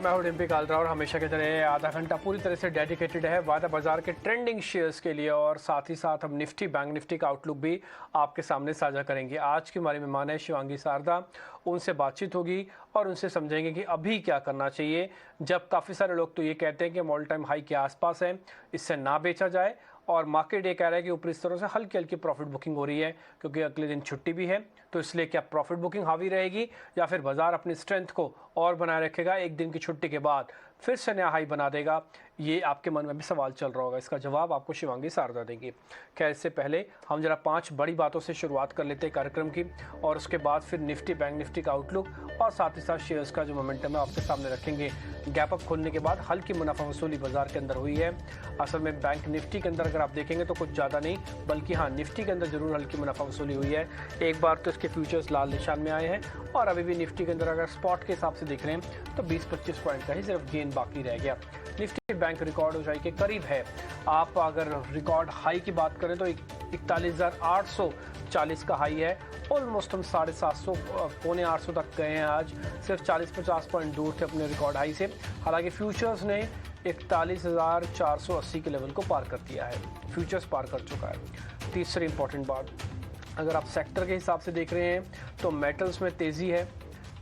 मैं हूं डिम्पी कालरा और हमेशा की तरह आधा घंटा पूरी तरह से डेडिकेटेड है वायदा बाजार के ट्रेंडिंग शेयर्स के लिए और साथ ही साथ हम निफ्टी बैंक निफ्टी का आउटलुक भी आपके सामने साझा करेंगे। आज की हमारी मेहमान है शिवांगी शारदा। उनसे बातचीत होगी और उनसे समझेंगे कि अभी क्या करना चाहिए, जब काफ़ी सारे लोग तो ये कहते हैं कि हम ऑल टाइम हाई के आसपास है, इससे ना बेचा जाए, और मार्केट ये कह रहा है कि ऊपरी स्तरों से हल्की हल्की प्रॉफिट बुकिंग हो रही है क्योंकि अगले दिन छुट्टी भी है। तो इसलिए क्या प्रॉफिट बुकिंग हावी रहेगी या फिर बाजार अपनी स्ट्रेंथ को और बनाए रखेगा, एक दिन की छुट्टी के बाद फिर से नया हाई बना देगा? ये आपके मन में भी सवाल चल रहा होगा, इसका जवाब आपको शिवांगी शारदा देंगी। खैर, इससे पहले हम जरा 5 बड़ी बातों से शुरुआत कर लेते हैं कार्यक्रम की, और उसके बाद फिर निफ्टी बैंक निफ्टी का आउटलुक और साथ ही साथ शेयर्स का जो मोमेंटम है आपके सामने रखेंगे। गैप अप खोलने के बाद हल्की मुनाफा वसूली बाजार के अंदर हुई है। असल में बैंक निफ्टी के अंदर अगर आप देखेंगे तो कुछ ज़्यादा नहीं, बल्कि हाँ, निफ्टी के अंदर जरूर हल्की मुनाफा वसूली हुई है। एक बार तो इसके फ्यूचर्स लाल निशान में आए हैं और अभी भी निफ्टी के अंदर अगर स्पॉट के हिसाब से देख रहे हैं तो 20-25 पॉइंट का ही सिर्फ गेन बाकी रह गया। निफ्टी बैंक रिकॉर्ड ऊंचाई के करीब है। आप अगर रिकॉर्ड हाई की बात करें तो 41,840 का हाई है। ऑलमोस्ट हम 750 पौने 800 तक गए हैं आज, सिर्फ 40-50 पॉइंट दूर थे अपने रिकॉर्ड हाई से। हालांकि फ्यूचर्स ने 41,480 के लेवल को पार कर दिया है, फ्यूचर्स पार कर चुका है। तीसरी इंपॉर्टेंट बात, अगर आप सेक्टर के हिसाब से देख रहे हैं तो मेटल्स में तेज़ी है,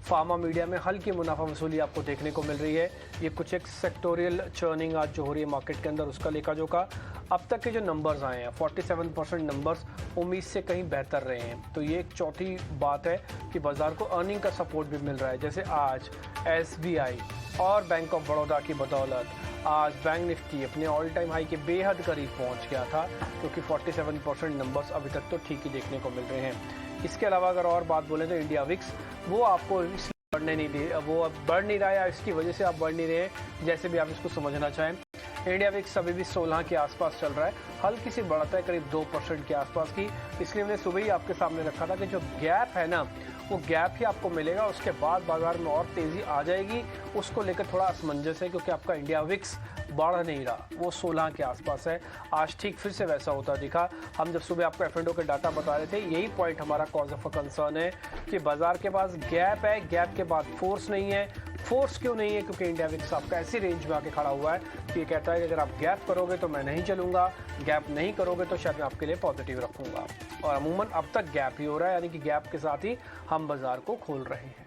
फार्मा मीडिया में हल्की मुनाफा वसूली आपको देखने को मिल रही है। ये कुछ एक सेक्टोरियल चर्निंग आज जो हो रही है मार्केट के अंदर, उसका लेखा जोखा। अब तक के जो नंबर्स आए हैं 47% नंबर्स उम्मीद से कहीं बेहतर रहे हैं। तो ये एक चौथी बात है कि बाजार को अर्निंग का सपोर्ट भी मिल रहा है। जैसे आज SBI और बैंक ऑफ बड़ौदा की बदौलत आज बैंक निफ्टी अपने ऑल टाइम हाई के बेहद करीब पहुंच गया था, क्योंकि 47% नंबर्स अभी तक तो ठीक ही देखने को मिल रहे हैं। इसके अलावा अगर और बात बोलें तो इंडिया विक्स, वो आपको इसलिए बढ़ने नहीं दे, वो अब बढ़ नहीं रहा है या इसकी वजह से आप बढ़ नहीं रहे हैं, जैसे भी आप इसको समझना चाहें। इंडिया विक्स अभी भी 16 के आसपास चल रहा है, हल्की सी बढ़त है करीब 2% के आसपास की। इसलिए मैंने सुबह ही आपके सामने रखा था कि जो गैप है ना, वो गैप ही आपको मिलेगा, उसके बाद बाजार में और तेज़ी आ जाएगी। उसको लेकर थोड़ा असमंजस है क्योंकि आपका इंडिया विक्स बढ़ नहीं रहा, वो 16 के आसपास है। आज ठीक फिर से वैसा होता दिखा। हम जब सुबह आपको F&O के डाटा बता रहे थे, यही पॉइंट हमारा कॉज ऑफ कंसर्न है कि बाजार के पास गैप है, गैप के बाद फोर्स नहीं है। फोर्स क्यों नहीं है? क्योंकि इंडिया विक्स आपका ऐसी रेंज में आके खड़ा हुआ है कि ये कहता है कि अगर आप गैप करोगे तो मैं नहीं चलूंगा, गैप नहीं करोगे तो शायद मैं आपके लिए पॉजिटिव रखूंगा। और अमूमन अब तक गैप ही हो रहा है, यानी कि गैप के साथ ही हम बाजार को खोल रहे हैं।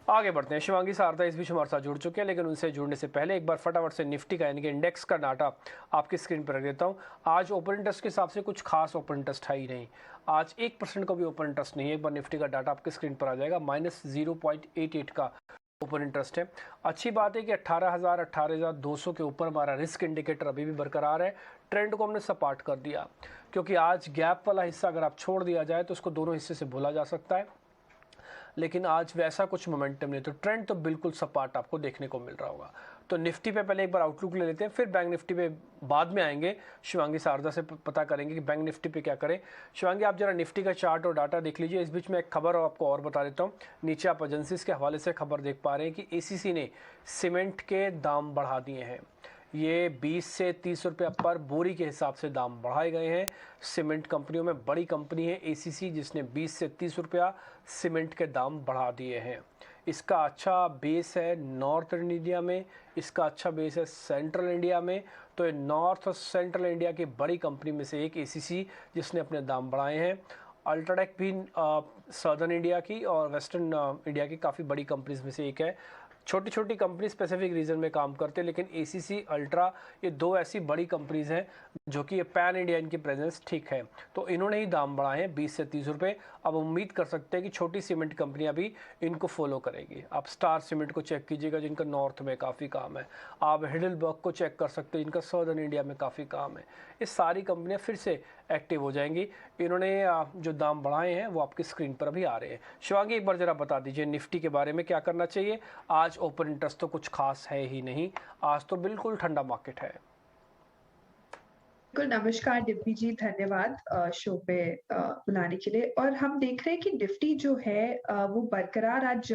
आगे बढ़ते हैं। शिवांगी शारदा इस बीच हमारे साथ जुड़ चुके हैं, लेकिन उनसे जुड़ने से पहले एक बार फटाफट से निफ्टी का यानी कि इंडेक्स का डाटा आपकी स्क्रीन पर रख देता हूँ। आज ओपन इंटरेस्ट के हिसाब से कुछ खास ओपन इंटरेस्ट है ही नहीं, आज 1% का भी ओपन इंटरेस्ट नहीं है। एक बार निफ्टी का डाटा आपकी स्क्रीन पर आ जाएगा, -0.88 का ओपन इंटरेस्ट है। अच्छी बात है कि 18,000 18,200 के ऊपर हमारा रिस्क इंडिकेटर अभी भी बरकरार है। ट्रेंड को हमने सपाट कर दिया, क्योंकि आज गैप वाला हिस्सा अगर आप छोड़ दिया जाए तो उसको दोनों हिस्से से भूला जा सकता है, लेकिन आज वैसा कुछ मोमेंटम नहीं। तो ट्रेंड तो बिल्कुल सपाट आपको देखने को मिल रहा होगा। तो निफ्टी पे पहले एक बार आउटलुक ले लेते हैं, फिर बैंक निफ्टी पे बाद में आएंगे। शिवांगी शारदा से पता करेंगे कि बैंक निफ्टी पे क्या करें। शिवांगी, आप जरा निफ्टी का चार्ट और डाटा देख लीजिए। इस बीच में एक खबर आपको और बता देता हूँ। नीचे आप एजेंसीज के हवाले से खबर देख पा रहे हैं कि ACC ने सीमेंट के दाम बढ़ा दिए हैं। ये 20 से 30 रुपये पर बोरी के हिसाब से दाम बढ़ाए गए हैं। सीमेंट कंपनियों में बड़ी कंपनी है ACC, जिसने 20 से 30 रुपया सीमेंट के दाम बढ़ा दिए हैं। इसका अच्छा बेस है नॉर्थर्न इंडिया में, इसका अच्छा बेस है सेंट्रल इंडिया में। तो ये नॉर्थ और सेंट्रल इंडिया की बड़ी कंपनी में से एक ACC, जिसने अपने दाम बढ़ाए हैं। अल्ट्राटेक भी सदर्न इंडिया की और वेस्टर्न इंडिया की काफ़ी बड़ी कंपनीज में से एक है। छोटी छोटी कंपनी स्पेसिफिक रीजन में काम करते हैं, लेकिन ACC, अल्ट्रा, ये दो ऐसी बड़ी कंपनीज हैं जो कि ये पैन इंडिया इनकी प्रेजेंस ठीक है। तो इन्होंने ही दाम बढ़ाए हैं 20 से 30 रुपये। अब उम्मीद कर सकते हैं कि छोटी सीमेंट कंपनियां भी इनको फॉलो करेगी। आप स्टार सीमेंट को चेक कीजिएगा, जिनका नॉर्थ में काफ़ी काम है। आप हिडलबर्ग को चेक कर सकते हैं, जिनका सदर्न इंडिया में काफ़ी काम है। ये सारी कंपनियां फिर से एक्टिव हो जाएंगी। इन्होंने जो दाम बढ़ाए हैं वो आपकी स्क्रीन पर अभी आ रहे हैं। शिवांगी, एक बार जरा बता दीजिए निफ्टी के बारे में क्या करना चाहिए। आज ओपन इंटरेस्ट तो कुछ खास है ही नहीं, आज तो बिल्कुल ठंडा मार्केट है। बिल्कुल, नमस्कार डिम्पी जी, धन्यवाद शो पे बुलाने के लिए। और हम देख रहे हैं कि निफ्टी जो है वो बरकरार आज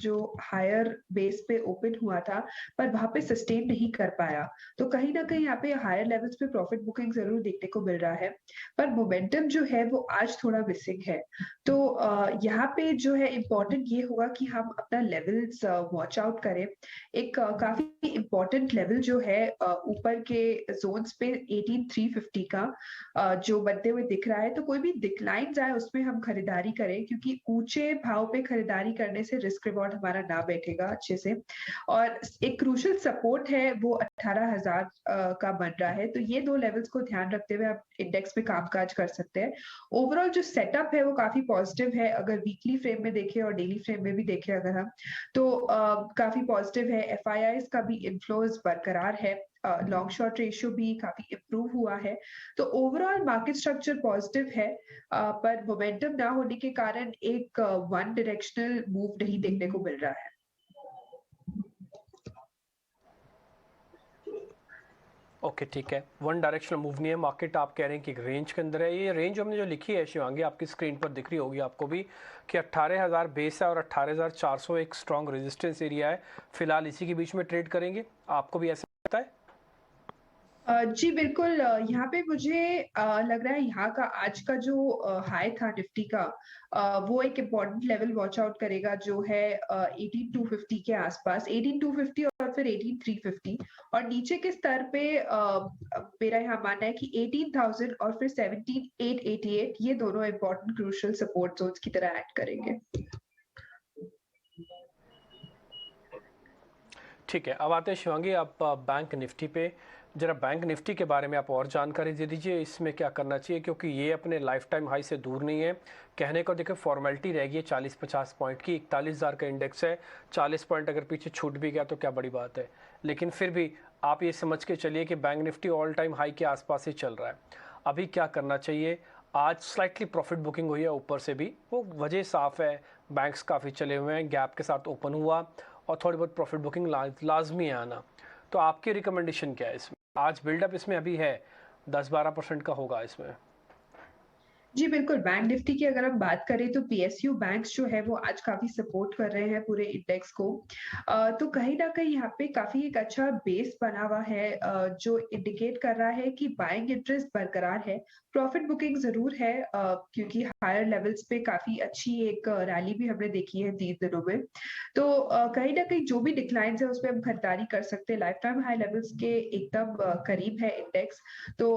जो हायर बेस पे ओपन हुआ था, पर वहां पे सस्टेन नहीं कर पाया। तो कहीं ना कहीं यहाँ पे हायर लेवल्स पे प्रॉफिट बुकिंग जरूर देखने को मिल रहा है, पर मोमेंटम जो है वो आज थोड़ा मिसिंग है। तो यहाँ पे जो है इम्पोर्टेंट ये होगा कि हम अपना लेवल्स वॉच आउट करें। एक काफी इम्पोर्टेंट लेवल जो है ऊपर के जोन्स पे 18350 का जो बनते हुए दिख रहा है, तो कोई भी डिक्लाइन आए उसमें हम खरीदारी करें, क्योंकि ऊंचे भाव पे खरीदारी करने से रिस्क रिवॉर्ड हमारा ना बैठेगा अच्छे से। और एक क्रूशियल सपोर्ट है वो 18,000 का बन रहा है, तो ये दो लेवल्स को ध्यान रखते हुए आप इंडेक्स पे कामकाज कर सकते हैं। ओवरऑल जो सेटअप है वो काफी पॉजिटिव है, अगर वीकली फ्रेम में देखें और डेली फ्रेम में भी देखें अगर हम, तो काफी पॉजिटिव है। एफआईआईज का भी इन्फ्लोज बरकरार है, लॉन्ग शॉर्ट रेशियो भी काफी इम्प्रूव हुआ है। तो ओवरऑल मार्केट स्ट्रक्चर पॉजिटिव है, पर मोमेंटम ना होने के कारण एक वन डायरेक्शनल मूव नहीं देखने को मिल रहा है। ओके ठीक है, वन डायरेक्शनल मूव नहीं है मार्केट, आप कह रहे हैं कि रेंज के अंदर है। ये रेंज हमने जो लिखी है शिवांगी आपकी स्क्रीन पर दिख रही होगी आपको भी कि 18,000 बेस है और 18,400 एक स्ट्रॉन्ग रेजिस्टेंस एरिया है। फिलहाल इसी के बीच में ट्रेड करेंगे, आपको भी ऐसा लगता है? जी बिल्कुल, यहाँ पे मुझे लग रहा है यहाँ का आज का जो हाई था निफ्टी का, वो एक इम्पॉर्टेंट लेवल वॉच आउट करेगा, जो है 18,250 के आसपास, 18,250 और फिर 18,350। और नीचे के स्तर पे मेरा यहाँ मानना है कि 18,000 और फिर 17,888, ये दोनों इम्पोर्टेंट क्रूशियल सपोर्ट जोन्स की तरह एक्ट करेंगे। ठीक है, अब आते हैं शिवांगी आप बैंक निफ्टी पे। जरा बैंक निफ्टी के बारे में आप और जानकारी दे दीजिए, इसमें क्या करना चाहिए, क्योंकि ये अपने लाइफ टाइम हाई से दूर नहीं है। कहने को देखिए फॉर्मेलिटी रहेगी 40-50 पॉइंट की, 41,000 का इंडेक्स है, 40 पॉइंट अगर पीछे छूट भी गया तो क्या बड़ी बात है। लेकिन फिर भी आप ये समझ के चलिए कि bank Nifty all time high के आसपास ही चल रहा है। अभी क्या करना चाहिए? आज स्लाइटली प्रॉफिट बुकिंग हुई है ऊपर से भी, वो वजह साफ़ है, बैंक्स काफ़ी चले हुए हैं, गैप के साथ ओपन हुआ और थोड़ी बहुत प्रॉफिट बुकिंग लाजमी है आना। तो आपकी रिकमेंडेशन क्या है इसमें? आज बिल्डअप इसमें अभी है 10-12% का होगा इसमें। जी बिल्कुल, बैंक निफ्टी की अगर हम बात करें तो पीएसयू बैंक्स जो है वो आज काफी सपोर्ट कर रहे हैं पूरे इंडेक्स को। तो कहीं ना कहीं यहाँ पे काफी एक अच्छा बेस बना हुआ है, जो इंडिकेट कर रहा है कि बाइंग इंटरेस्ट बरकरार है। प्रॉफिट बुकिंग जरूर है, क्योंकि हायर लेवल्स पे काफी अच्छी एक रैली भी हमने देखी है 3 दिनों में। तो कहीं ना कहीं जो भी डिक्लाइन है उसपे हम खरीदारी कर सकते हैं, लाइफ टाइम हाई लेवल्स के एकदम करीब है इंडेक्स। तो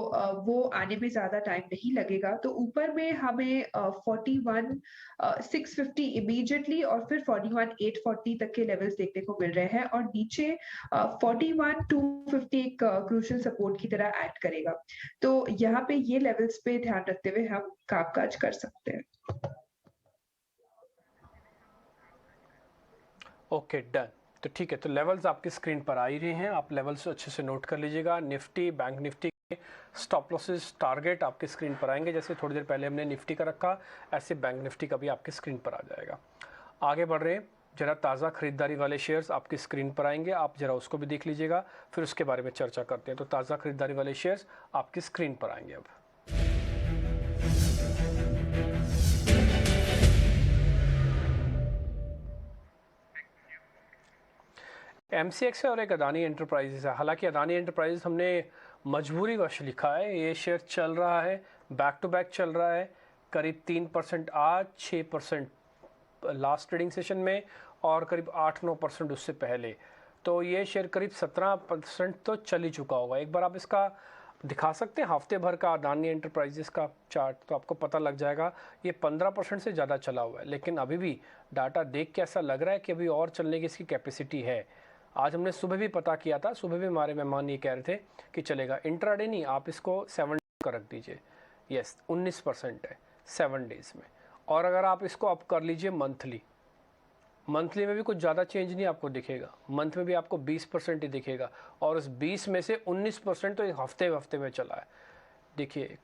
वो आने में ज्यादा टाइम नहीं लगेगा। तो ऊपर में हमें 41,650 इमीडिएटली और फिर 41,840 तक के लेवल्स देखने को मिल रहे हैं, और नीचे 41,250 एक क्रूशियल सपोर्ट की तरह ऐड करेगा। तो यहाँ पे ये लेवल्स पे ध्यान रखते हुए हम कामकाज कर सकते हैं। Okay done. तो ठीक है, तो लेवल्स आपकी स्क्रीन पर आ ही रहे हैं, आप लेवल्स अच्छे से नोट कर लीजिएगा। निफ्टी, बैंक निफ्टी के स्टॉप लॉसेस टारगेट आपकी स्क्रीन पर आएंगे, जैसे थोड़ी देर पहले हमने निफ्टी का रखा, ऐसे बैंक निफ्टी का भी आपकी स्क्रीन पर आ जाएगा। आगे बढ़ रहे हैं, जरा ताज़ा खरीदारी वाले शेयर्स आपकी स्क्रीन पर आएंगे, आप जरा उसको भी देख लीजिएगा, फिर उसके बारे में चर्चा करते हैं। तो ताज़ा खरीदारी वाले शेयर्स आपकी स्क्रीन पर आएंगे अब। एमसीएक्स है और एक अदानी एंटरप्राइजेस है। हालांकि अदानी एंटरप्राइजेस हमने मजबूरीवश लिखा है, ये शेयर चल रहा है, बैक टू बैक चल रहा है, करीब 3% आज, 6% लास्ट ट्रेडिंग सेशन में और करीब 8-9% उससे पहले। तो ये शेयर करीब 17% तो चल ही चुका होगा। एक बार आप इसका दिखा सकते हैं हफ्ते भर का अदानी एंटरप्राइजेस का चार्ट, तो आपको पता लग जाएगा ये 15% से ज़्यादा चला हुआ है। लेकिन अभी भी डाटा देख के ऐसा लग रहा है कि अभी और चलने की इसकी कैपेसिटी है। आज हमने सुबह भी पता किया था, सुबह भी हमारे मेहमान ये कह रहे थे कि चलेगा, इंट्राडे नहीं, आप इसको 7 का रख दीजिए। यस 19% है 7 डेज में। और अगर आप इसको अप कर लीजिए मंथली, मंथली में भी कुछ ज़्यादा चेंज नहीं आपको दिखेगा, मंथ में भी आपको 20% ही दिखेगा, और उस 20 में से 19% तो एक हफ्ते में चला है। देखिए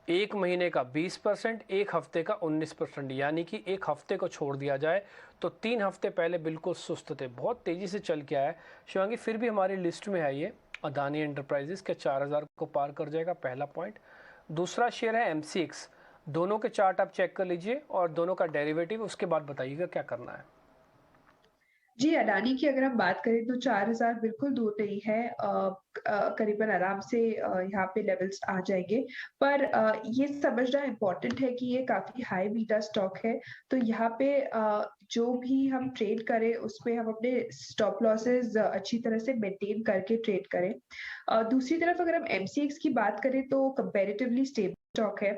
एक महीने का 20%, एक हफ्ते का 19%, यानी कि एक हफ्ते को छोड़ दिया जाए तो 3 हफ्ते पहले बिल्कुल सुस्त थे, बहुत तेज़ी से चल के आया शिवांगी। फिर भी हमारी लिस्ट में है ये अदानी एंटरप्राइजेस के 4,000 को पार कर जाएगा, पहला पॉइंट। दूसरा शेयर है एमसीएक्स, दोनों के चार्ट आप चेक कर लीजिए और दोनों का डेरिवेटिव, उसके बाद बताइएगा क्या करना है। जी, अडानी की अगर हम बात करें तो 4000 बिल्कुल दूर नहीं है। करीबन आराम से यहाँ पे लेवल्स आ जाएँगे। पर ये समझना इम्पोर्टेंट है कि ये काफ़ी हाई बीटा स्टॉक है। तो यहाँ पे जो भी हम ट्रेड करें उसमें हम अपने स्टॉप लॉसेस अच्छी तरह से मेंटेन करके ट्रेड करें। दूसरी तरफ अगर हम एमसीएक्स की बात करें तो कंपैरेटिवली स्टेबल स्टॉक है।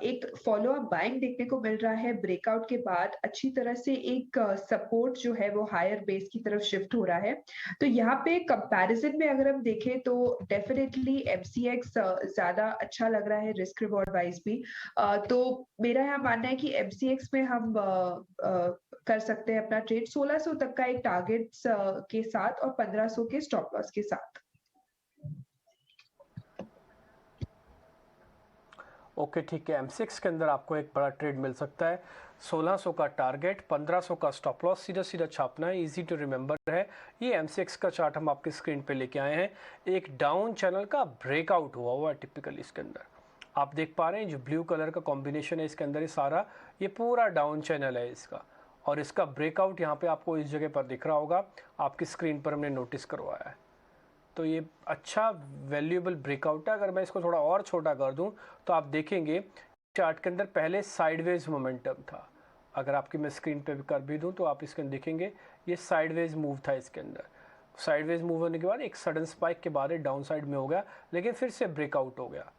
एक फॉलो अप बाइंग देखने को मिल रहा है ब्रेकआउट के बाद अच्छी तरह से एक सपोर्ट जो है वो हायर बेस की तरफ शिफ्ट हो रहा है। तो यहाँ पे कंपैरिजन में अगर हम देखें तो डेफिनेटली एमसीएक्स ज़्यादा अच्छा लग रहा है रिस्क रिवॉर्ड वाइज़ भी। तो मेरा यहाँ मानना है कि एमसीएक्स में हम कर सकते हैं अपना ट्रेड 1600 तक का एक टारगेट्स के साथ और 1500 के स्टॉप लॉस के साथ। ओके ठीक है, एम6 के अंदर आपको एक बड़ा ट्रेड मिल सकता है। 1600 का टारगेट, 1500 का स्टॉप लॉस, सीधा सीधा छापना है, इजी टू रिमेंबर है। ये एम6 का चार्ट हम आपकी स्क्रीन पे लेके आए हैं। एक डाउन चैनल का ब्रेकआउट हुआ है टिपिकली इसके अंदर। आप देख पा रहे हैं जो ब्लू कलर का कॉम्बिनेशन है इसके अंदर, ये सारा ये पूरा डाउन चैनल है इसका, और इसका ब्रेकआउट यहाँ पे आपको इस जगह पर दिख रहा होगा, आपकी स्क्रीन पर हमने नोटिस करवाया है। तो ये अच्छा वैल्यूएबल ब्रेकआउट है। अगर मैं इसको थोड़ा और छोटा कर दूं तो आप देखेंगे चार्ट के अंदर पहले साइडवेज मोमेंटम था। अगर आपकी मैं स्क्रीन पे भी कर भी दूं तो आप इसके अंदर देखेंगे ये साइडवेज मूव था इसके अंदर। साइडवेज मूव होने के बाद एक सडन स्पाइक के बाद डाउन साइड में हो गया, लेकिन फिर से ब्रेकआउट हो गया।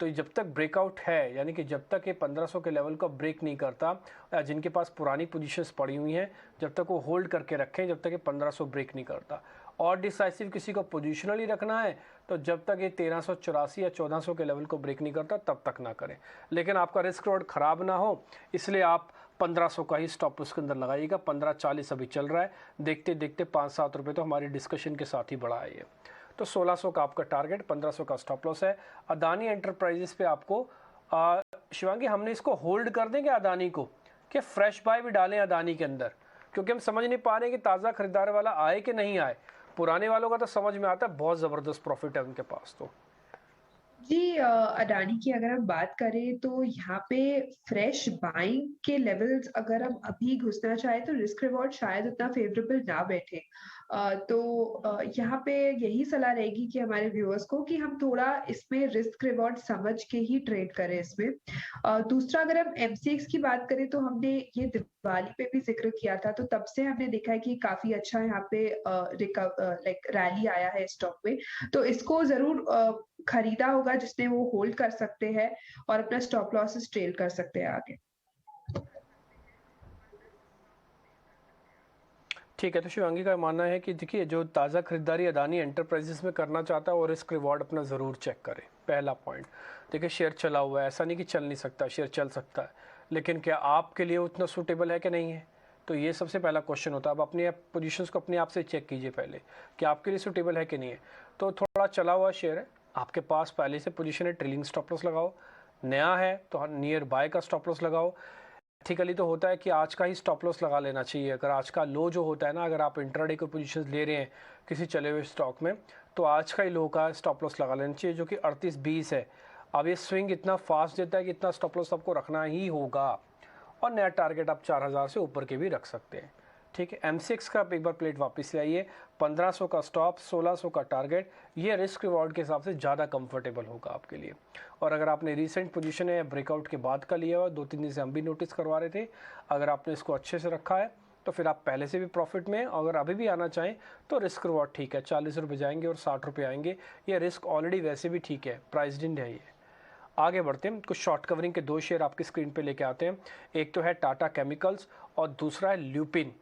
तो जब तक ब्रेकआउट है, यानी कि जब तक ये 1500 के लेवल का ब्रेक नहीं करता, जिनके पास पुरानी पोजीशंस पड़ी हुई हैं, जब तक वो होल्ड करके रखें, जब तक ये 1500 ब्रेक नहीं करता। और डिसाइसिव किसी को पोजिशनली रखना है तो जब तक ये 1384 या 1400 के लेवल को ब्रेक नहीं करता तब तक ना करें। लेकिन आपका रिस्क रोड खराब ना हो इसलिए आप 1500 का ही स्टॉप उसके अंदर लगाइएगा। 1540 अभी चल रहा है, देखते देखते 5-7 रुपये तो हमारी डिस्कशन के साथ ही बढ़ा है ये। तो 1600 का आपका टारगेट, 1500 का स्टॉप लॉस है। अदानी एंटरप्राइजेस पे आपको शिवांगी हमने इसको होल्ड कर देंगे अदानी को, कि फ्रेश बाय भी डालें अदानी के अंदर, क्योंकि हम समझ नहीं पा रहे हैं कि ताज़ा खरीदार वाला आए कि नहीं आए। पुराने वालों का तो समझ में आता है, बहुत ज़बरदस्त प्रॉफिट है उनके पास तो। जी, अडानी की अगर हम बात करें तो यहाँ पे फ्रेश बाइंग के लेवल्स अगर हम अभी घुसना चाहें तो रिस्क रिवॉर्ड शायद उतना फेवरेबल ना बैठे। तो यहाँ पे यही सलाह रहेगी कि हमारे व्यूअर्स को कि हम थोड़ा इसमें रिस्क रिवॉर्ड समझ के ही ट्रेड करें इसमें। दूसरा अगर हम एमसीएक्स की बात करें तो हमने ये दिवाली पे भी जिक्र किया था, तो तब से हमने देखा है कि काफी अच्छा यहाँ पे लाइक रैली आया है स्टॉक में। तो इसको जरूर खरीदा होगा जिसने वो होल्ड कर सकते हैं और अपना स्टॉप लॉसेस ट्रेल कर सकते हैं आगे। ठीक है, तो शिवांगी का मानना है कि देखिए जो ताज़ा खरीदारी अदानी एंटरप्राइजेस में करना चाहता है और रिस्क रिवॉर्ड अपना ज़रूर चेक करे। पहला पॉइंट, देखिए शेयर चला हुआ है, ऐसा नहीं कि चल नहीं सकता, शेयर चल सकता है, लेकिन क्या आपके लिए उतना सूटेबल है कि नहीं है, तो ये सबसे पहला क्वेश्चन होता है। आप अपनी पोजीशंस को अपने आप से चेक कीजिए पहले कि आपके लिए सूटेबल है कि नहीं है। तो थोड़ा चला हुआ शेयर है, आपके पास पहले से पोजीशन है, ट्रेलिंग स्टॉप लॉस लगाओ। नया है तो नियर बाय का स्टॉप लॉस लगाओ। एथिकली तो होता है कि आज का ही स्टॉप लॉस लगा लेना चाहिए। अगर आज का लो जो होता है ना, अगर आप इंट्राडे को पोजीशंस ले रहे हैं किसी चले हुए स्टॉक में, तो आज का ही लो का स्टॉप लॉस लगा लेना चाहिए, जो कि 38.20 है। अब ये स्विंग इतना फास्ट देता है कि इतना स्टॉप लॉस आपको रखना ही होगा, और नया टारगेट आप 4000 से ऊपर के भी रख सकते हैं। ठीक है, M6 का आप एक बार प्लेट वापस ले आइए। 1500 का स्टॉप, 1600 का टारगेट, ये रिस्क रिवॉर्ड के हिसाब से ज़्यादा कंफर्टेबल होगा आपके लिए। और अगर आपने रिसेंट पोजीशन है ब्रेकआउट के बाद का लिया हुआ, 2-3 दिन से हम भी नोटिस करवा रहे थे, अगर आपने इसको अच्छे से रखा है तो फिर आप पहले से भी प्रॉफिट में, अगर अभी भी आना चाहें तो रिस्क रिवॉर्ड ठीक है। 40 रुपये जाएंगे और 60 रुपये आएंगे, ये रिस्क ऑलरेडी वैसे भी ठीक है, प्राइस्ड इन है ये। आगे बढ़ते हैं, कुछ शॉर्ट कवरिंग के दो शेयर आपकी स्क्रीन पे लेके आते हैं। एक तो है टाटा केमिकल्स और दूसरा है ल्यूपिन।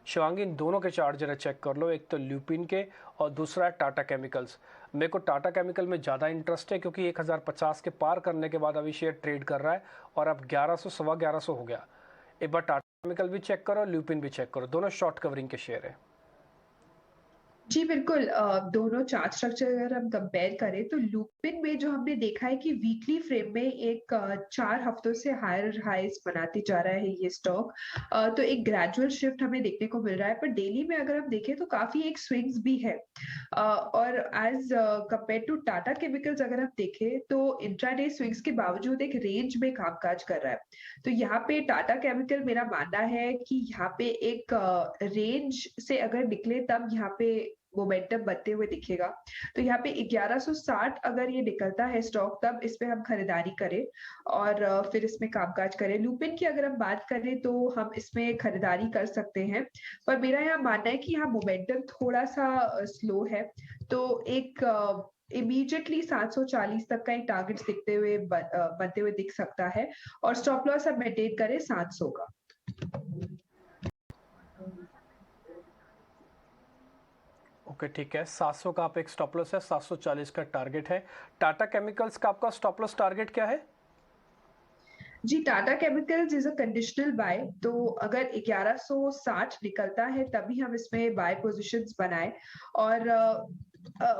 शिवांगी इन दोनों के चार्ट जरा चेक कर लो, एक तो ल्यूपिन के और दूसरा है टाटा केमिकल्स। मेरे को टाटा केमिकल में ज़्यादा इंटरेस्ट है क्योंकि 1050 के पार करने के बाद अभी शेयर ट्रेड कर रहा है और अब 1100 सवा 1100 हो गया। एक बार टाटा केमिकल भी चेक करो, ल्यूपिन भी चेक करो, दोनों शॉर्ट कवरिंग के शेयर है। जी, बिल्कुल दोनों चार्ट स्ट्रक्चर अगर हम कंपेयर करें तो लुपिन में जो हमने देखा है कि वीकली फ्रेम में एक 4 हफ्तों से हायर हाइज़ बनाते जा रहा है ये स्टॉक। तो एक ग्रेजुअल शिफ्ट हमें देखने को मिल रहा है, पर डेली में अगर हम देखें तो काफ़ी एक स्विंग्स भी है। और as compare to Tata Chemicals अगर हम देखें तो इंट्राडे स्विंग्स के बावजूद एक रेंज में कामकाज कर रहा है। तो यहाँ पे टाटा केमिकल मेरा मानना है कि यहाँ पे एक रेंज से अगर निकले तब यहाँ पे मोमेंटम बनते हुए दिखेगा। तो यहाँ पे 1160 अगर ये निकलता है स्टॉक तब इस पे हम खरीदारी करें और फिर इसमें कामकाज करें। लुपिन की अगर हम बात करें तो हम इसमें खरीदारी कर सकते हैं। पर मेरा यहाँ मानना है कि यहाँ मोमेंटम थोड़ा-सा स्लो है। तो एक इमीडिएटली 740 तक का एक टारगेट्स बनते हुए दिख सकता है और स्टॉप लॉस हम मेंटेन करें 700 का। ओके ठीक है, 700 का आप एक स्टॉप लॉस है, 740 का टारगेट है। टाटा केमिकल्स का आपका स्टॉप लॉस टारगेट क्या है? जी, Tata chemicals is a conditional buy, तो अगर 1160 निकलता है तभी हम इसमें बाय पोज़ीशंस बनाएँ और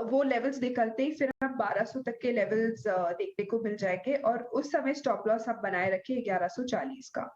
वो लेवल्स निकलते ही फिर हम 1200 तक के लेवल्स देखने को मिल जाएँगे और उस समय स्टॉप लॉस आप बनाए रखिए 1140 का।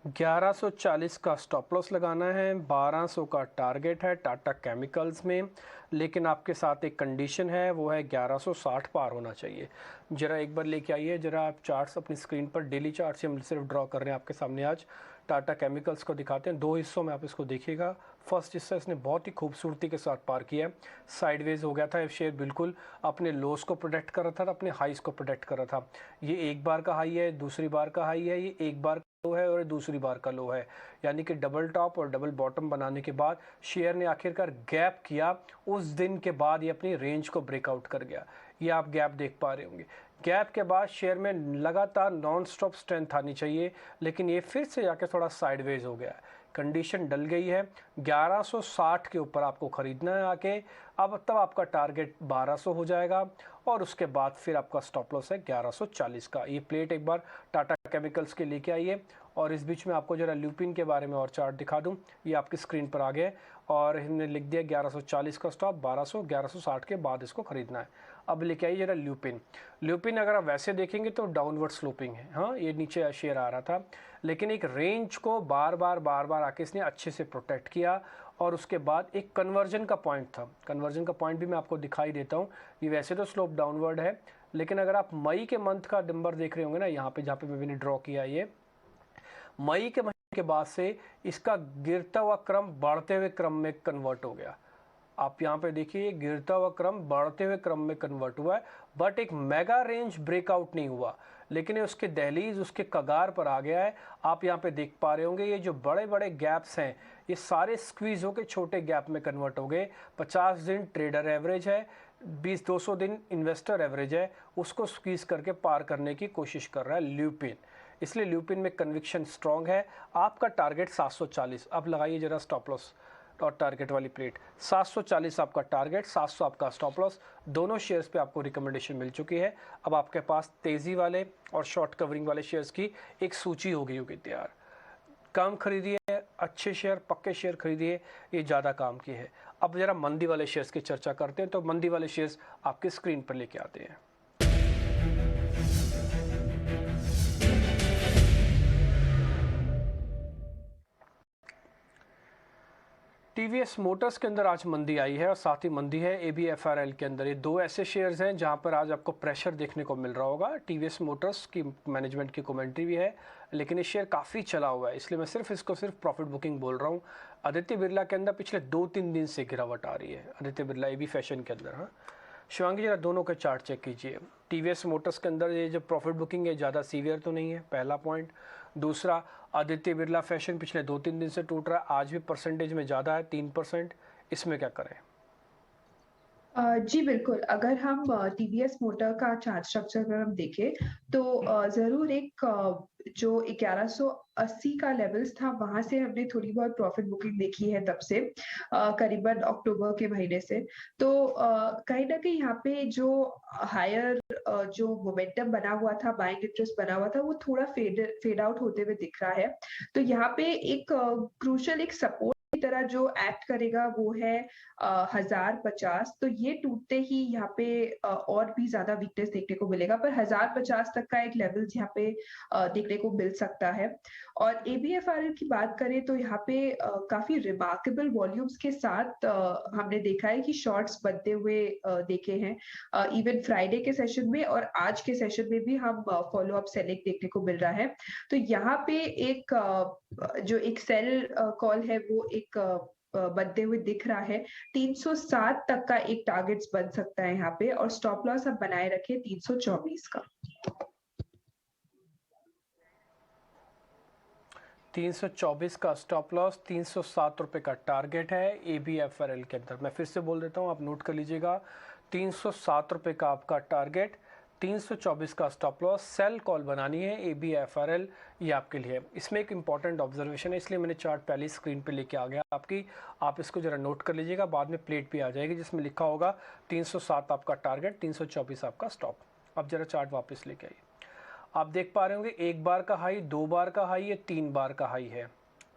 1140 का स्टॉप लॉस लगाना है, 1200 का टारगेट है टाटा केमिकल्स में, लेकिन आपके साथ एक कंडीशन है, वो है 1160 पार होना चाहिए। ज़रा एक बार लेके आइए, ज़रा आप चार्ट्स अपनी स्क्रीन पर, डेली चार्ट से हम सिर्फ ड्रॉ कर रहे हैं आपके सामने आज। टाटा केमिकल्स को दिखाते हैं, दो हिस्सों में आप इसको देखिएगा। फर्स्ट हिस्सा इसने बहुत ही खूबसूरती के साथ पार किया है, साइडवेज हो गया था, ये शेयर बिल्कुल अपने लोस को प्रोटेक्ट कर रहा था, अपने हाइस को प्रोटेक्ट कर रहा था। ये एक बार का हाई है, दूसरी बार का हाई है, ये एक बार लो है और दूसरी बार का लो है, यानी कि डबल टॉप और डबल बॉटम बनाने के बाद शेयर ने आखिरकार गैप किया। उस दिन के बाद ये अपनी रेंज को ब्रेकआउट कर गया, ये आप गैप देख पा रहे होंगे। गैप के बाद शेयर में लगातार नॉन स्टॉप स्ट्रेंथ आनी चाहिए, लेकिन ये फिर से जाके थोड़ा साइडवेज हो गया है, कंडीशन डल गई है। 1160 के ऊपर आपको खरीदना है आके, अब तब आपका टारगेट 1200 हो जाएगा और उसके बाद फिर आपका स्टॉप लॉस है 1140 का। ये प्लेट एक बार टाटा केमिकल्स के लेके आइए और इस बीच में आपको जरा ल्यूपिन के बारे में और चार्ट दिखा दूं। ये आपकी स्क्रीन पर आ गया और हमने लिख दिया 1140 का स्टॉप, 1200, 1160 के बाद इसको खरीदना है। अब लेके आइए जरा ल्यूपिन। ल्यूपिन अगर आप वैसे देखेंगे तो डाउनवर्ड स्लोपिंग है, हाँ ये नीचे शेयर आ रहा था, लेकिन एक रेंज को बार बार आके इसने अच्छे से प्रोटेक्ट किया और उसके बाद एक कन्वर्जन का पॉइंट था। कन्वर्जन का पॉइंट भी मैं आपको दिखाई देता हूँ। ये वैसे तो स्लोप डाउनवर्ड है, लेकिन अगर आप मई के मंथ का नंबर देख रहे होंगे ना, यहाँ पे जहाँ पे मैंने ड्रॉ किया, ये मई के महीने के बाद से इसका गिरता हुआ क्रम बढ़ते हुए क्रम में कन्वर्ट हो गया। आप यहाँ पे देखिए, गिरता हुआ क्रम बढ़ते हुए क्रम में कन्वर्ट हुआ है, बट एक मेगा रेंज ब्रेकआउट नहीं हुआ, लेकिन उसके दहलीज उसके कगार पर आ गया है। आप यहाँ पे देख पा रहे होंगे, ये जो बड़े बड़े गैप्स हैं ये सारे स्क्वीज होकर छोटे गैप में कन्वर्ट हो गए। 50 दिन ट्रेडर एवरेज है, 20-200 दिन इन्वेस्टर एवरेज है, उसको स्क्वीज करके पार करने की कोशिश कर रहा है ल्यूपिन। इसलिए ल्यूपिन में कन्विक्शन स्ट्रांग है। आपका टारगेट 740, अब लगाइए जरा स्टॉप लॉस और टारगेट वाली प्लेट। 740 आपका टारगेट, 700 आपका स्टॉप लॉस। दोनों शेयर्स पे आपको रिकमेंडेशन मिल चुकी है। अब आपके पास तेज़ी वाले और शॉर्ट कवरिंग वाले शेयर्स की एक सूची हो गई होगी तैयार। कम खरीदिए, अच्छे शेयर, पक्के शेयर खरीदिए, ये ज़्यादा काम की है। अब ज़रा मंदी वाले शेयर्स की चर्चा करते हैं, तो मंदी वाले शेयर्स आपकी स्क्रीन पर लेके आते हैं। टीवीएस मोटर्स के अंदर आज मंदी आई है और साथ ही मंदी है एबीएफआरएल के अंदर। ये दो ऐसे शेयर्स हैं जहां पर आज आपको प्रेशर देखने को मिल रहा होगा। टीवीएस मोटर्स की मैनेजमेंट की कमेंट्री भी है, लेकिन ये शेयर काफ़ी चला हुआ है, इसलिए मैं सिर्फ प्रॉफिट बुकिंग बोल रहा हूँ। आदित्य बिरला के अंदर पिछले 2-3 दिन से गिरावट आ रही है, आदित्य बिरला एबी फैशन के अंदर। हाँ शिवांगी, जरा दोनों के चार्ट चेक कीजिए। टीवीएस मोटर्स के अंदर ये जो प्रॉफिट बुकिंग है ज़्यादा सीवियर तो नहीं है, पहला पॉइंट। दूसरा, आदित्य बिरला फैशन पिछले 2-3 दिन से टूट रहा है, आज भी परसेंटेज में ज़्यादा है, 3%। इसमें क्या करें? जी बिल्कुल, अगर हम टीवीएस मोटर का चार्ट स्ट्रक्चर अगर हम देखें, तो ज़रूर एक जो 1180 का लेवल्स था, वहाँ से हमने थोड़ी बहुत प्रॉफ़िट बुकिंग देखी है तब से करीबन अक्टूबर के महीने से। तो कहीं न कहीं यहाँ पे जो हायर जो मोमेंटम बना हुआ था, बाइंग इंटरेस्ट बना हुआ था, वो थोड़ा फेड आउट होते हुए दिख रहा है। तो यहाँ पे एक क्रूशियल एक सपोर्ट की तरह जो एक्ट करेगा, वो है 1050। तो ये टूटते ही यहाँ पे और भी ज़्यादा वीकनेस देखने को मिलेगा, पर 1050 तक का एक लेवल्स यहाँ पे देखने को मिल सकता है। और एबीएफआरएल की बात करें तो यहाँ पे काफ़ी रिमार्केबल वॉल्यूम्स के साथ हमने देखा है कि शॉर्ट्स बनते हुए देखे हैं। इवन फ्राइडे के सेशन में और आज के सेशन में भी हम फॉलो अप सेलिंग देखने को मिल रहा है। तो यहाँ पे एक जो एक सेल कॉल है, वो एक बनते हुए दिख रहा है। 307 तक का एक टारगेट्स बन सकता है यहाँ पे, और स्टॉप लॉस आप बनाए रखें 324 का। 324 का स्टॉप लॉस, 307 रुपये का टारगेट है एबीएफआरएल के अंदर। मैं फिर से बोल देता हूँ, आप नोट कर लीजिएगा। 307 रुपये का आपका टारगेट, 324 का स्टॉप लॉस, सेल कॉल बनानी है एबीएफआरएल, ये आपके लिए। इसमें एक इंपॉर्टेंट ऑब्जर्वेशन है, इसलिए मैंने चार्ट पहले स्क्रीन पे लेके आ गया आपकी, आप इसको जरा नोट कर लीजिएगा। बाद में प्लेट भी आ जाएगी जिसमें लिखा होगा 307 आपका टारगेट, 324 आपका स्टॉप। अब जरा चार्ट वापस लेके आइए। आप देख पा रहे होंगे एक बार का हाई, दो बार का हाई, ये तीन बार का हाई है।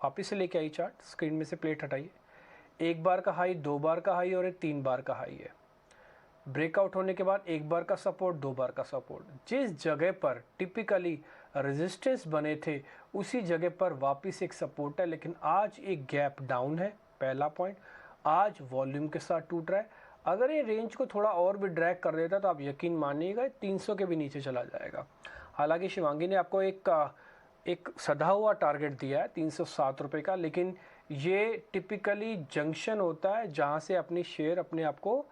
वापिस से लेके आई चार्ट, स्क्रीन में से प्लेट हटाइए। एक बार का हाई, दो बार का हाई और एक तीन बार का हाई है। ब्रेकआउट होने के बाद एक बार का सपोर्ट, दो बार का सपोर्ट। जिस जगह पर टिपिकली रेजिस्टेंस बने थे उसी जगह पर वापस एक सपोर्ट है, लेकिन आज एक गैप डाउन है। पहला पॉइंट, आज वॉल्यूम के साथ टूट रहा है। अगर ये रेंज को थोड़ा और भी ड्रैग कर देता तो आप यकीन मानिएगा 300 के भी नीचे चला जाएगा। हालांकि शिवांगी ने आपको एक सधा हुआ टारगेट दिया है 307 रुपये का, लेकिन ये टिपिकली जंक्शन होता है जहां से अपनी शेयर अपने आप को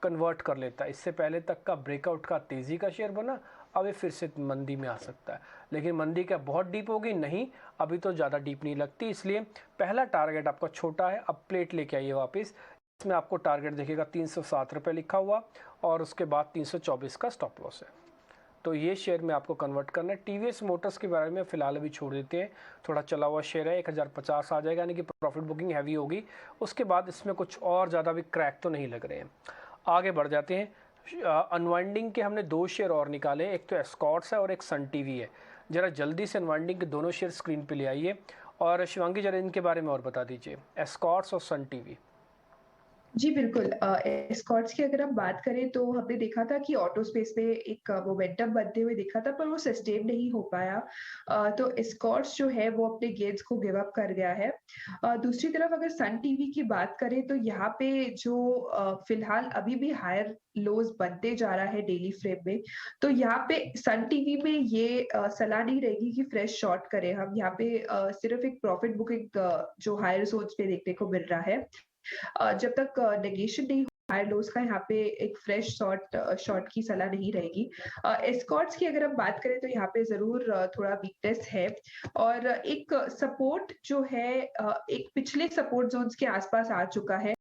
कन्वर्ट कर लेता है। इससे पहले तक का ब्रेकआउट का तेज़ी का शेयर बना, अब ये फिर से मंदी में आ सकता है। लेकिन मंदी क्या बहुत डीप होगी? नहीं, अभी तो ज़्यादा डीप नहीं लगती। इसलिए पहला टारगेट आपका छोटा है। अब प्लेट लेके आइए वापस, इसमें आपको टारगेट दिखेगा 307 रुपये लिखा हुआ, और उसके बाद 324 का स्टॉप लॉस है। तो ये शेयर में आपको कन्वर्ट करना है। टीवीएस मोटर्स के बारे में फ़िलहाल अभी छोड़ देते हैं, थोड़ा चला हुआ शेयर है, 1050 आ जाएगा, यानी कि प्रॉफिट बुकिंग हैवी होगी। उसके बाद इसमें कुछ और ज़्यादा भी क्रैक तो नहीं लग रहे हैं। आगे बढ़ जाते हैं। अनवाइंडिंग के हमने दो शेयर और निकाले, एक तो एस्कॉर्ट्स है और एक सन टीवी है। ज़रा जल्दी से अनवाइंडिंग के दोनों शेयर स्क्रीन पे ले आइए, और शिवांगी जरा इनके बारे में और बता दीजिए, एस्कॉर्ट्स और सन टीवी। जी बिल्कुल, एस्कॉर्ट्स की अगर हम बात करें तो हमने देखा था कि ऑटो स्पेस में एक मोमेंटम बनते हुए दिखा था, पर वो सस्टेन नहीं हो पाया। तो एस्कॉर्ट्स जो है वो अपने गेन्स को गिव अप कर गया है। दूसरी तरफ अगर सन टीवी की बात करें तो यहाँ पे जो फिलहाल अभी भी हायर लोज बनते जा रहा है डेली फ्रेम में। तो यहाँ पे सन टीवी में ये सलाह नहीं रहेगी कि फ्रेश शॉर्ट करें हम। यहाँ पे सिर्फ एक प्रॉफिट बुकिंग जो हायर जोन्स पे देखने को मिल रहा है। जब तक नेगेशन नहीं हायर लोज का, यहाँ पे एक फ्रेश शॉर्ट की सलाह नहीं रहेगी। एस्कॉर्ट्स की अगर हम बात करें तो यहाँ पे जरूर थोड़ा वीकनेस है, और एक सपोर्ट जो है एक पिछले सपोर्ट जोन्स के आसपास आ चुका है,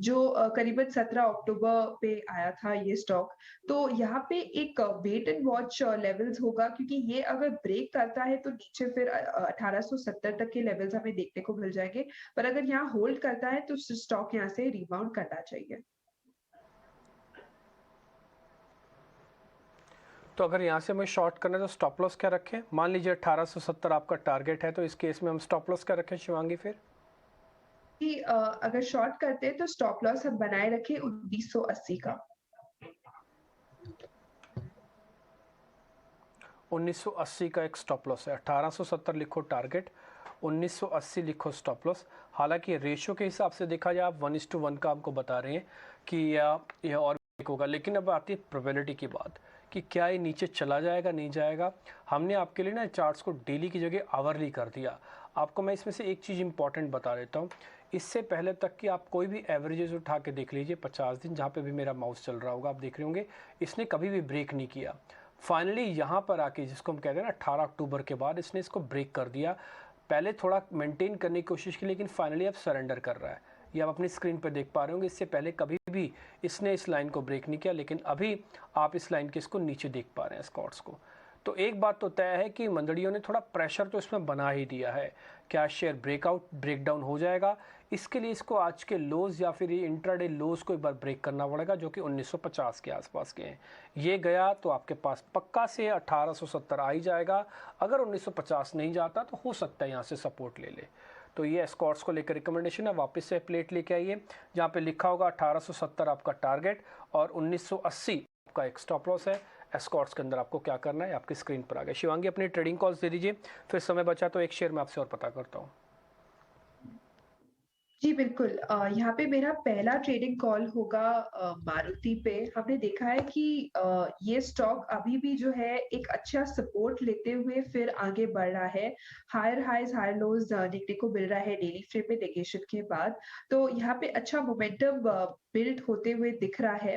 जो करीबन 17 अक्टूबर पे आया था ये स्टॉक। तो यहाँ पे एक वेट एंड वॉच लेवल्स होगा, क्योंकि ये अगर ब्रेक करता है तो नीचे फिर 1870 तक के लेवल्स हमें देखने को मिल जाएंगे। पर अगर यहाँ होल्ड करता है तो स्टॉक यहाँ से रिबाउंड करना चाहिए। तो अगर यहाँ से हमें शॉर्ट करना है तो स्टॉप लॉस क्या रखें? मान लीजिए 1870 आपका टारगेट है, तो इस केस में हम स्टॉप लॉस क्या रखें शिवांगी फिर? कि अगर शॉर्ट करते हैं तो स्टॉप लॉस हम बनाए रखें 1980 का। 1980 का एक स्टॉप लॉस है। 1870 लिखो टारगेट, 1980 लिखो स्टॉप लॉस। हालांकि रेशियो के हिसाब से देखा जाए आप 1:1 का हमको बता रहे हैं कि यह और भी होगा, लेकिन अब आती है प्रोबेबिलिटी की बात कि क्या ये नीचे चला जाएगा नहीं जाएगा। हमने आपके लिए ना चार्ट्स को डेली की जगह आवरली कर दिया। आपको मैं इसमें से एक चीज़ इंपॉर्टेंट बता देता हूँ। इससे पहले तक कि आप कोई भी एवरेजेस उठा के देख लीजिए 50 दिन, जहाँ पे भी मेरा माउस चल रहा होगा आप देख रहे होंगे, इसने कभी भी ब्रेक नहीं किया। फाइनली यहाँ पर आके, जिसको हम कहते हैं ना 18 अक्टूबर के बाद, इसने इसको ब्रेक कर दिया। पहले थोड़ा मेंटेन करने की कोशिश की, लेकिन फाइनली अब सरेंडर कर रहा है। ये आप अपनी स्क्रीन पर देख पा रहे होंगे। इससे पहले कभी भी इसने इस लाइन को ब्रेक नहीं किया, लेकिन अभी आप इस लाइन के इसको नीचे देख पा रहे हैं स्कॉट्स को। तो एक बात तो तय है कि मंडलियों ने थोड़ा प्रेशर तो इसमें बना ही दिया है। क्या शेयर ब्रेकडाउन हो जाएगा? इसके लिए इसको आज के लोज या फिर ये इंट्राडे लोज को एक बार ब्रेक करना पड़ेगा, जो कि 1950 के आसपास के हैं। ये गया तो आपके पास पक्का से 1870 आ ही जाएगा। अगर 1950 नहीं जाता तो हो सकता है यहाँ से सपोर्ट ले ले। तो ये एस्कॉर्ट्स को लेकर रिकमेंडेशन है। वापस से प्लेट लेके आइए जहाँ पे लिखा होगा 1870 आपका टारगेट और 1980 आपका एक स्टॉप लॉस है। एस्कॉर्ट्स के अंदर आपको क्या करना है आपकी स्क्रीन पर आ गया। शिवांगी अपनी ट्रेडिंग कॉल्स दे दीजिए, फिर समय बचा तो एक शेयर में आपसे और पता करता हूँ। जी बिल्कुल, यहाँ पे मेरा पहला ट्रेडिंग कॉल होगा मारुति पे। हमने देखा है कि ये स्टॉक अभी भी जो है एक अच्छा सपोर्ट लेते हुए फिर आगे बढ़ रहा है। हायर हाइज हायर लोज देखने को मिल रहा है डेली फ्रेम में नेगेशन के बाद। तो यहाँ पे अच्छा मोमेंटम बिल्ड होते हुए दिख रहा है।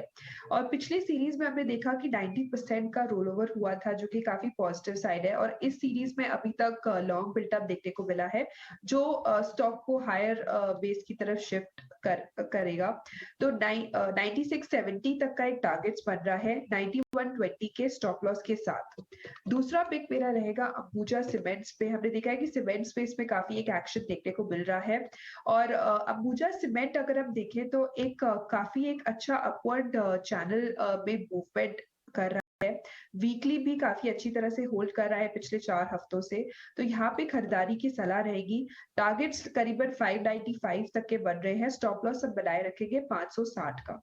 और पिछली सीरीज में हमने देखा कि 90% का रोल ओवर हुआ था, जो कि काफी पॉजिटिव साइड है। और इस सीरीज में अभी तक लॉन्ग बिल्टअप देखने को मिला है, जो स्टॉक को हायर बेस की तरफ शिफ्ट करेगा। तो 9670 तक का एक टारगेट्स बन रहा है 9120 के स्टॉप लॉस के साथ। दूसरा पिक मेरा रहेगा अंबुजा सीमेंट्स पे। हमने देखा है कि सीमेंट स्पेस में काफी एक एक्शन देखने को मिल रहा है। और अंबुजा सीमेंट अगर हम देखें तो एक काफी एक अच्छा अपवर्ड चैनल में मूवमेंट कर रहा है। वीकली भी काफी अच्छी तरह से होल्ड कर रहा है पिछले 4 हफ्तों से। तो यहाँ पे खरीदारी की सलाह रहेगी। टारगेट्स करीबन 595 तक के बन रहे हैं। स्टॉप लॉस सब बनाए रखेंगे 560 का।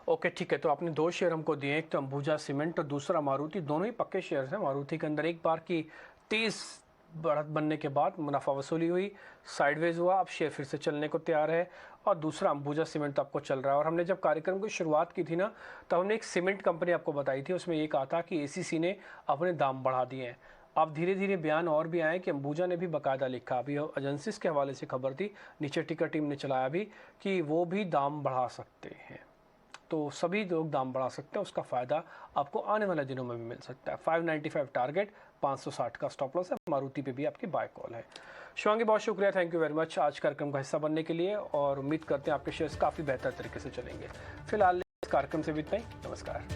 ओके ठीक है, तो आपने 2 शेयर हमको दिए, एक तो अंबुजा सीमेंट और दूसरा मारुति। दोनों ही पक्के शेयर्स हैं। मारुति के अंदर एक बार की तेज बढ़त बनने के बाद मुनाफा वसूली हुई, साइडवेज हुआ, अब शेयर फिर से चलने को तैयार है। और दूसरा अंबुजा सीमेंट आपको चल रहा है। और हमने जब कार्यक्रम की शुरुआत की थी ना, तो हमने एक सीमेंट कंपनी आपको बताई थी, उसमें ये कहा था कि एसीसी ने अपने दाम बढ़ा दिए हैं। अब धीरे धीरे बयान और भी आए कि अंबुजा ने भी बाकायदा लिखा, अभी एजेंसीज के हवाले से खबर थी, नीचे टिकर टीम ने चलाया भी, कि वो भी दाम बढ़ा सकते हैं। तो सभी लोग दाम बढ़ा सकते हैं, उसका फ़ायदा आपको आने वाले दिनों में भी मिल सकता है। 595 टारगेट, 560 का स्टॉप लॉस है। मारुति पे भी आपकी बाय कॉल है। शिवांगी बहुत शुक्रिया, थैंक यू वेरी मच आज कार्यक्रम का हिस्सा बनने के लिए, और उम्मीद करते हैं आपके शेयर्स काफ़ी बेहतर तरीके से चलेंगे। फिलहाल इस कार्यक्रम से भी इतना ही। नमस्कार।